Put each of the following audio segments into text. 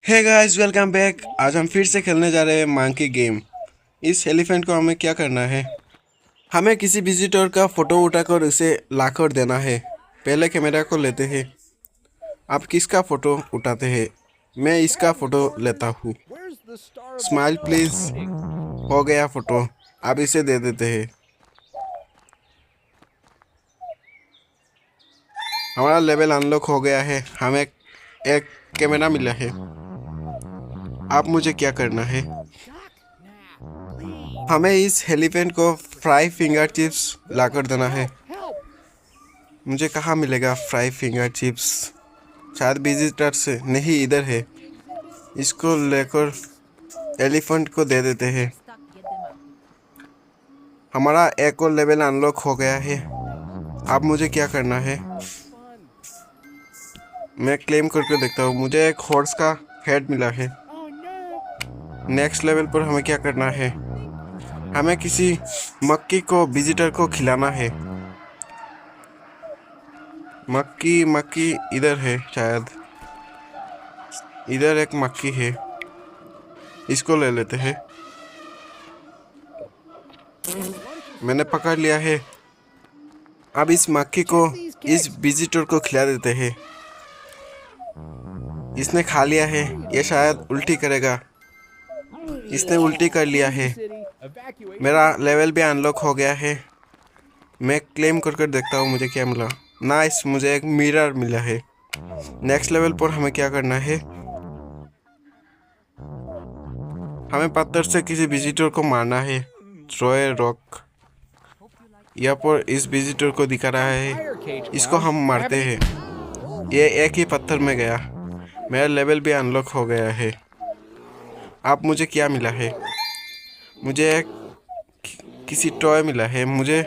Hey guys, welcome back. आज हम फिर से खेलने जा रहे हैं मंकी गेम। इस एलिफेंट को हमें क्या करना है? हमें किसी विजिटर का फोटो उठाकर उसे लाकर देना है। पहले कैमरा को लेते हैं। आप किसका फोटो उठाते हैं? मैं इसका फोटो लेता हूँ। Smile please. हो गया फोटो। अब इसे दे देते हैं। हमारा लेवल अनलॉक हो गया है। हमें एक कैमरा मिला है। अब मुझे क्या करना है? हमें इस एलिफेंट को फ्राई फिंगर चिप्स लाकर देना है। मुझे कहाँ मिलेगा फ्राई फिंगर चिप्स? शायद विजिटर से नहीं, इधर है। इसको लेकर एलिफेंट को दे देते हैं। हमारा एक और लेवल अनलॉक हो गया है। अब मुझे क्या करना है? मैं क्लेम करके देखता हूँ। मुझे एक हॉर्स का हेड मिला है। नेक्स्ट लेवल पर हमें क्या करना है? हमें किसी मक्की को विजिटर को खिलाना है। मक्की मक्की इधर है शायद। इधर एक मक्की है। इसको ले लेते हैं। मैंने पकड़ लिया है। अब इस मक्खी को इस विजिटर को खिला देते हैं। इसने खा लिया है। ये शायद उल्टी करेगा। इसने उल्टी कर लिया है। मेरा लेवल भी अनलॉक हो गया है। मैं क्लेम कर देखता हूँ मुझे क्या मिला। नाइस, मुझे एक मिरर मिला है। नेक्स्ट लेवल पर हमें क्या करना है? हमें पत्थर से किसी विजिटर को मारना है। Throw a rock. यहाँ पर इस विजिटर को दिखा रहा है। इसको हम मारते हैं। ये एक ही पत्थर में गया। मेरा लेवल भी अनलॉक हो गया है। अब मुझे क्या मिला है? मुझे एक किसी टॉय मिला है। मुझे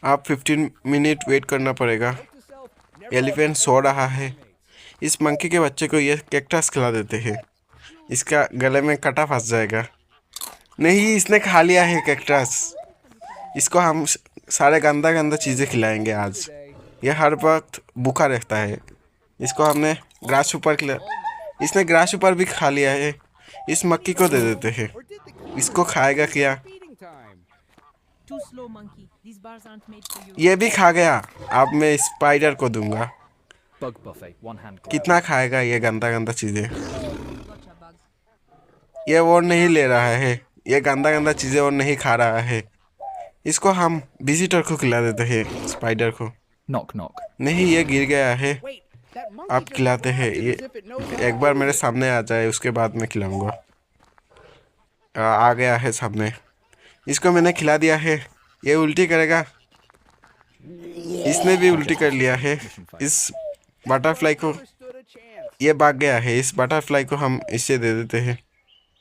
आप 15 मिनट वेट करना पड़ेगा। एलिफेंट सो रहा है। इस मंकी के बच्चे को ये कैक्टस खिला देते हैं। इसका गले में कांटा फंस जाएगा। नहीं, इसने खा लिया है कैक्टस। इसको हम सारे गंदा गंदा चीज़ें खिलाएंगे आज। यह हर वक्त भूखा रहता है। इसको हमने ग्रास ऊपर खिलाया। इसने ग्रास ऊपर भी खा लिया है। इस मक्की को दे देते हैं। इसको खाएगा क्या? ये भी खा गया। अब मैं स्पाइडर को दूंगा। कितना खाएगा ये गंदा गंदा चीज़ें? ये और नहीं ले रहा है। ये गंदा गंदा चीज़ें और नहीं खा रहा है। इसको हम विजिटर को खिला देते हैं, स्पाइडर को। Knock knock. नहीं, ये गिर गया है। आप खिलाते हैं। ये एक बार मेरे सामने आ जाए, उसके बाद मैं खिलाऊंगा। आ गया है सामने। इसको मैंने खिला दिया है। ये उल्टी करेगा। इसने भी उल्टी कर लिया है। इस बटरफ्लाई को, ये भाग गया है। इस बटरफ्लाई को हम इसे दे देते हैं।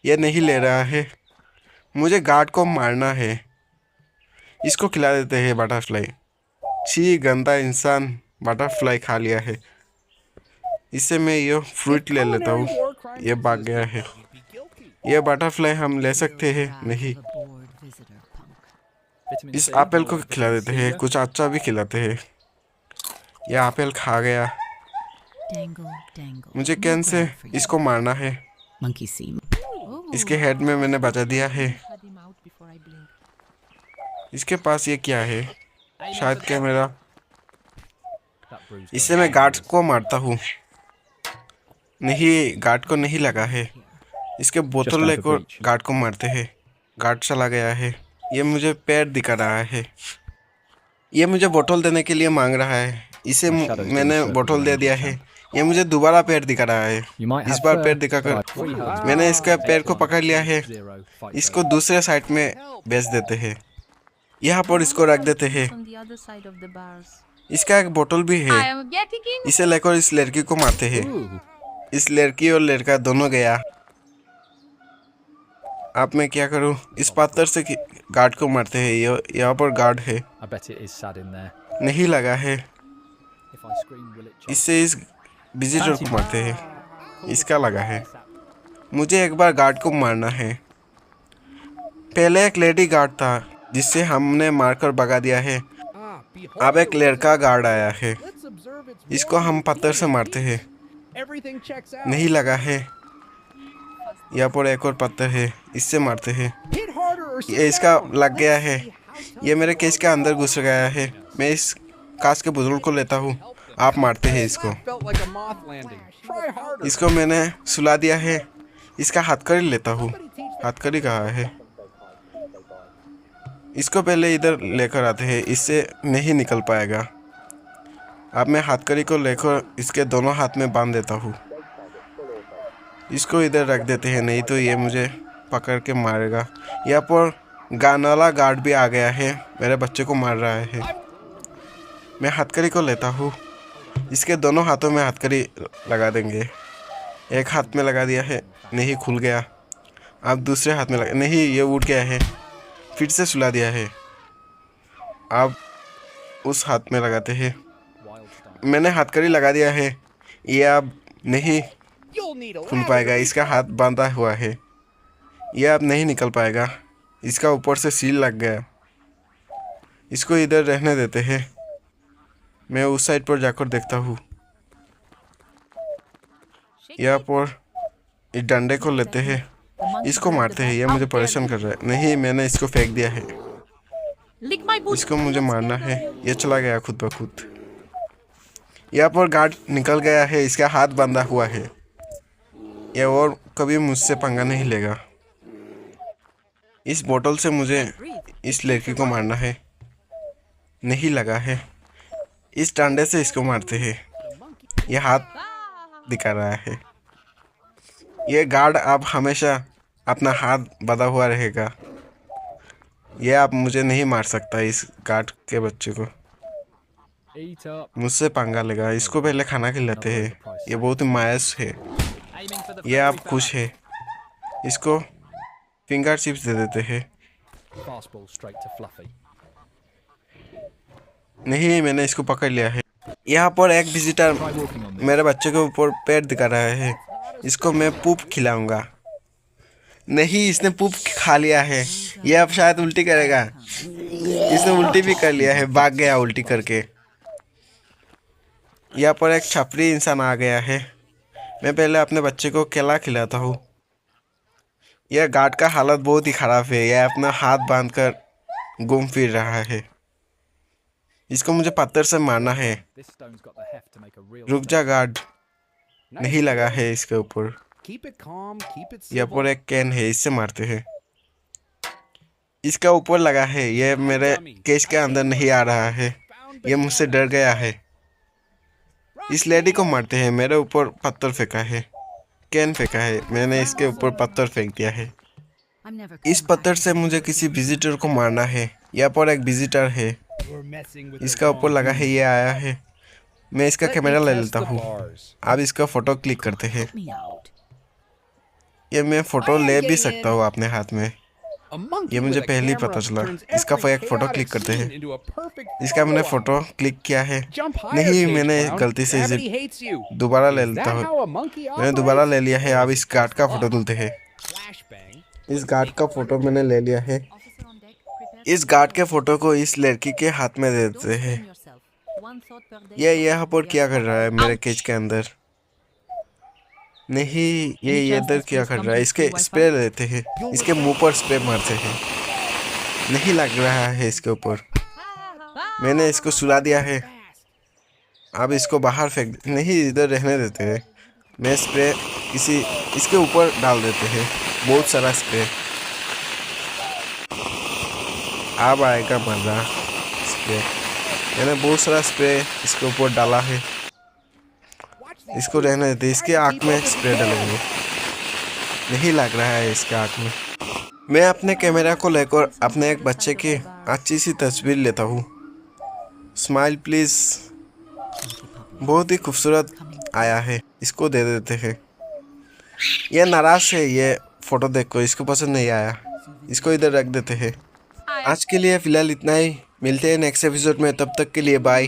ये नहीं ले रहा है। मुझे गार्ड को मारना है। इसको खिला देते हैं बटरफ्लाई। छी, गंदा इंसान बटरफ्लाई खा लिया है। इससे मैं ये फ्रूट ले लेता हूँ। ये भाग गया है। ये बटरफ्लाई हम ले सकते हैं? नहीं। इस एप्पल को खिला देते हैं। कुछ अच्छा भी खिलाते हैं। यह एप्पल खा गया। मुझे कैन से इसको मारना है। इसके हेड में मैंने बचा दिया है। इसके पास ये क्या है? शायद कैमरा। इससे मैं गार्ड को मारता हूँ। नहीं, गार्ड को नहीं लगा है। इसके बोतल लेकर गार्ड को मारते हैं। गार्ड चला गया है। ये मुझे पैर दिखा रहा है। ये मुझे बोतल देने के लिए मांग रहा है। इसे मैंने बोतल दे दिया है। ये मुझे दोबारा पैर दिखा रहा है। इस बार पैर दिखाकर मैंने इसका पैर को पकड़ लिया है। इसको दूसरे साइड में बेच देते हैं। यहाँ पर इसको रख देते हैं। इसका एक बोतल भी है। इसे लेकर इस लड़की को मारते हैं। इस लड़की और लड़का दोनों गया। अब मैं क्या करूं? इस पत्थर से गार्ड को मारते हैं। यहाँ पर गार्ड है। नहीं लगा है। इससे इस विजिटर को मारते हैं। इसका लगा है। मुझे एक बार गार्ड को मारना है। पहले एक लेडी गार्ड था जिससे हमने मारकर भगा दिया है। अब एक लड़का गार्ड आया है। इसको हम पत्थर से मारते हैं। नहीं लगा है। यहाँ पर एक और पत्थर है, इससे मारते हैं। Hit harder or sit ये इसका down. लग गया है। See how ये मेरे केस के अंदर घुस गया है। मैं इस कांच के बोतल को लेता हूँ। आप मारते हैं इसको। that felt like a moth landing. Try harder. इसको मैंने सुला दिया है। इसका हथकड़ी लेता हूँ। हथकड़ी कहाँ है? इसको पहले इधर लेकर आते हैं, इससे नहीं निकल पाएगा। अब मैं हथकड़ी को लेकर इसके दोनों हाथ में बांध देता हूँ। इसको इधर रख देते हैं, नहीं तो ये मुझे पकड़ के मारेगा। यहाँ पर गान वाला गार्ड भी आ गया है, मेरे बच्चे को मार रहा है। मैं हथकड़ी को लेता हूँ। इसके दोनों हाथों में हथकड़ी लगा देंगे। एक हाथ में लगा दिया है, नहीं खुल गया। अब दूसरे हाथ में लगा, नहीं ये उठ गया है। फिर से सुला दिया है। अब उस हाथ में लगाते हैं। मैंने हथकड़ी लगा दिया है, ये अब नहीं You'll need a खुल ladder पाएगा। to इसका हाथ बांधा हुआ है, ये अब नहीं निकल पाएगा। इसका ऊपर से सील लग गया। इसको इधर रहने देते हैं। मैं उस साइड पर जाकर देखता हूँ। यहाँ पर इस डंडे को लेते हैं, इसको मारते हैं। ये मुझे परेशान कर रहा है। नहीं, मैंने इसको फेंक दिया है। इसको मुझे मारना है। ये चला गया खुद ब खुद। यहाँ पर गार्ड निकल गया है, इसका हाथ बंधा हुआ है। ये और कभी मुझसे पंगा नहीं लेगा। इस बोतल से मुझे इस लड़की को मारना है। नहीं लगा है। इस डंडे से इसको मारते हैं। ये हाथ दिखा रहा है। ये गार्ड अब हमेशा अपना हाथ बंधा हुआ रहेगा। ये अब मुझे नहीं मार सकता। इस गार्ड के बच्चे को eat up. मुझसे पंगा लेगा। इसको पहले खाना खिलाते हैं। ये बहुत ही मायूस है। ये अब खुश है। इसको फिंगर चिप्स दे देते हैं। Fastball straight to Fluffy. नहीं, मैंने इसको पकड़ लिया है। यहाँ पर एक visitor Try walking on this. मेरे बच्चे के ऊपर पैर दिखा रहा है। इसको मैं पूप खिलाऊंगा। नहीं, इसने पूप खा लिया है। ये अब शायद उल्टी करेगा। इसने उल्टी भी कर लिया है, भाग गया उल्टी करके। यहाँ पर एक छपरी इंसान आ गया है। मैं पहले अपने बच्चे को केला खिलाता हूँ। यह गार्ड का हालत बहुत ही खराब है। यह अपना हाथ बांधकर घूम फिर रहा है। इसको मुझे पत्थर से मारना है। This stone's got the heft to make a real. रुक जा गार्ड। नहीं लगा है इसके ऊपर। Keep it calm. Keep it यहाँ civil. पर एक कैन है, इससे मारते हैं। इसका ऊपर लगा है। यह मेरे केस के अंदर नहीं आ रहा है। यह मुझसे डर गया है। इस लेडी को मारते हैं। मेरे ऊपर पत्थर फेंका है, कैन फेंका है। मैंने इसके ऊपर पत्थर फेंक दिया है। इस पत्थर से मुझे किसी विजिटर को मारना है। यहाँ पर एक विजिटर है, We're messing with इसका ऊपर लगा है। ये आया है। मैं इसका कैमरा ले लेता हूँ। bars. अब इसका फोटो क्लिक करते हैं। ये मैं फोटो ले भी सकता हूँ अपने हाथ में। A monkey ये मुझे with a पहले ही camera पता चला। turns इसका every एक फोटो chaotic क्लिक करते हैं। scene into a perfect इसका मैंने photo फोटो album. क्लिक किया है। Jump higher, नहीं, Cage मैंने Clown. गलती से इसे Gravity hates you. दोबारा ले Is लेता that हूँ। how a monkey मैंने दोबारा operates? ले लिया है। अब इस गार्ड का फोटो तुलते हैं। Flashbang. इस गार्ड का फोटो मैंने ले लिया है। इस गार्ड के फोटो को इस लड़की के हाथ में दे देते हैं। ये यहाँ पर क्या कर रहा है मेरे केज के अंदर? नहीं, ये इधर क्या कर रहा है? इसके स्प्रे लेते हैं। इसके मुंह पर स्प्रे मारते हैं। नहीं लग रहा है इसके ऊपर। मैंने इसको सुला दिया है। अब इसको बाहर फेंक, नहीं इधर रहने देते हैं। मैं स्प्रे किसी इसके ऊपर डाल देते हैं, बहुत सारा स्प्रे। अब आएगा मजा। स्प्रे मैंने बहुत सारा स्प्रे इसके ऊपर डाला है। इसको रहने देते। इसके आँख में स्प्रे डालेंगे। नहीं लग रहा है इसके आँख में। मैं अपने कैमरा को लेकर अपने एक बच्चे की अच्छी सी तस्वीर लेता हूँ। Smile please. बहुत ही खूबसूरत आया है। इसको दे देते हैं। ये नाराज है ये फोटो देखो, इसको पसंद नहीं आया। इसको इधर रख देते हैं। आज के लिए फ़िलहाल इतना ही। मिलते हैं नेक्स्ट एपिसोड में। तब तक के लिए बाय।